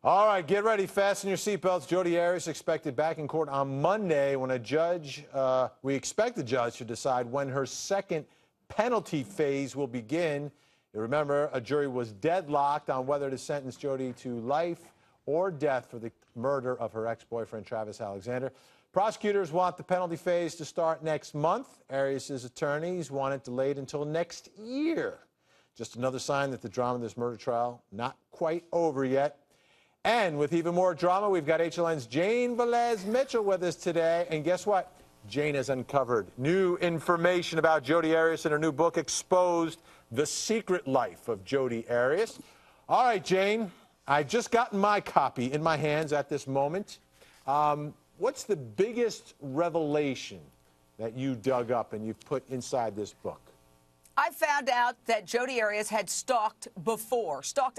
All right, get ready. Fasten your seatbelts. Jodi Arias expected back in court on Monday when we expect the judge to decide when her second penalty phase will begin. You remember, a jury was deadlocked on whether to sentence Jodi to life or death for the murder of her ex-boyfriend, Travis Alexander. Prosecutors want the penalty phase to start next month. Arias' attorneys want it delayed until next year. Just another sign that the drama of this murder trial not quite over yet. And with even more drama, we've got HLN's Velez-Mitchell with us today. And guess what? Jane has uncovered new information about Jodi Arias in her new book, Exposed: The Secret Life of Jodi Arias. All right, Jane, I've just gotten my copy in my hands at this moment. What's the biggest revelation that you dug up and you've put inside this book? I found out that Jodi Arias had stalked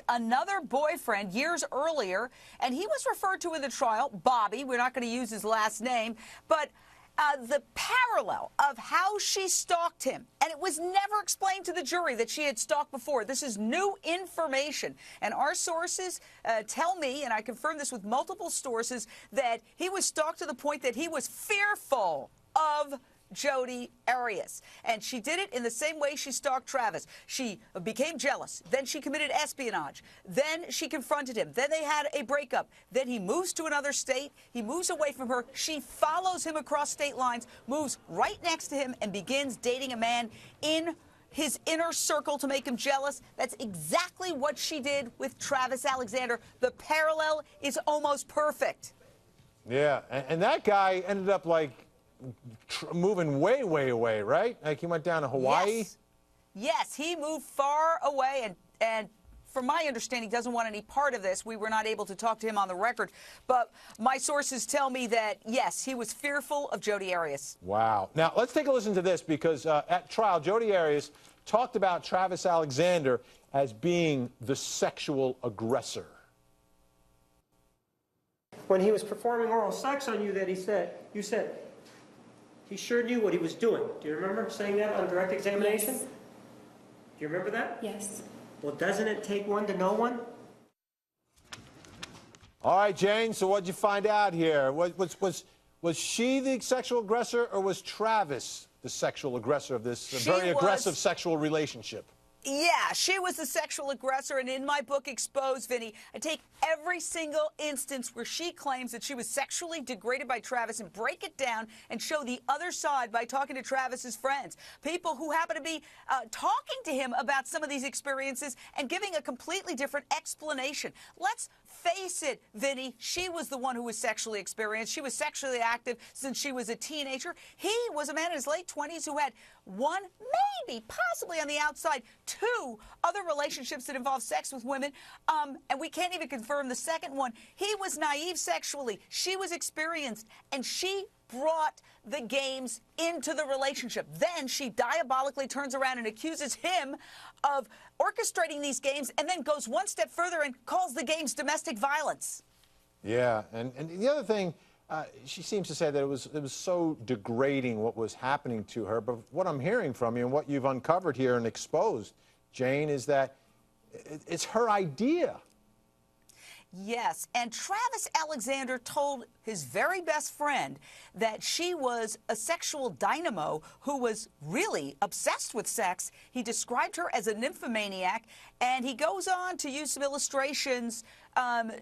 another boyfriend years earlier, and he was referred to in the trial, Bobby. We're not going to use his last name, but the parallel of how she stalked him, and it was never explained to the jury that she had stalked before. This is new information, and our sources tell me, and I confirm this with multiple sources, that he was stalked to the point that he was fearful of Jodi Arias. And she did it in the same way she stalked Travis. She became jealous. Then she committed espionage. Then she confronted him. Then they had a breakup. Then he moves to another state. He moves away from her. She follows him across state lines, moves right next to him, and begins dating a man in his inner circle to make him jealous. That's exactly what she did with Travis Alexander. The parallel is almost perfect. Yeah, and that guy ended up like moving way, way away, right? Like he went down to Hawaii? Yes, he moved far away, and from my understanding, doesn't want any part of this. We were not able to talk to him on the record, but my sources tell me that, yes, he was fearful of Jodi Arias. Wow. Now, let's take a listen to this, because at trial, Jodi Arias talked about Travis Alexander as being the sexual aggressor. When he was performing oral sex on you, you said, he sure knew what he was doing. Do you remember saying that on direct examination? Yes. Do you remember that? Yes. Well, doesn't it take one to know one? All right, Jane, so what'd you find out here? Was she the sexual aggressor, or was Travis the sexual aggressor of this very aggressive sexual relationship? Yeah, she was the sexual aggressor, and in my book, Exposed, Vinny, I take every single instance where she claims that she was sexually degraded by Travis and break it down and show the other side by talking to Travis's friends, people who happen to be talking to him about some of these experiences and giving a completely different explanation. Let's face it, Vinny, she was the one who was sexually experienced. She was sexually active since she was a teenager. He was a man in his late 20s who had one, maybe, possibly on the outside, two other relationships that involved sex with women, and we can't even confirm the second one. He was naive sexually. She was experienced, and she brought the games into the relationship. Then she diabolically turns around and accuses him of orchestrating these games, and then goes one step further and calls the games domestic violence. Yeah, and the other thing, she seems to say that it was so degrading what was happening to her. But what I'm hearing from you and what you've uncovered here and exposed, Jane, is that it's her idea. Yes, and Travis Alexander told his very best friend that she was a sexual dynamo who was really obsessed with sex. He described her as a nymphomaniac, and he goes on to use some illustrations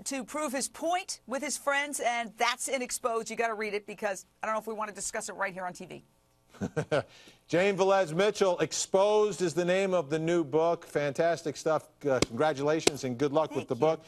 to prove his point with his friends, and that's in Exposed. You got to read it, because I don't know if we want to discuss it right here on TV. Jane Velez-Mitchell, Exposed is the name of the new book. Fantastic stuff. Congratulations and good luck with the book.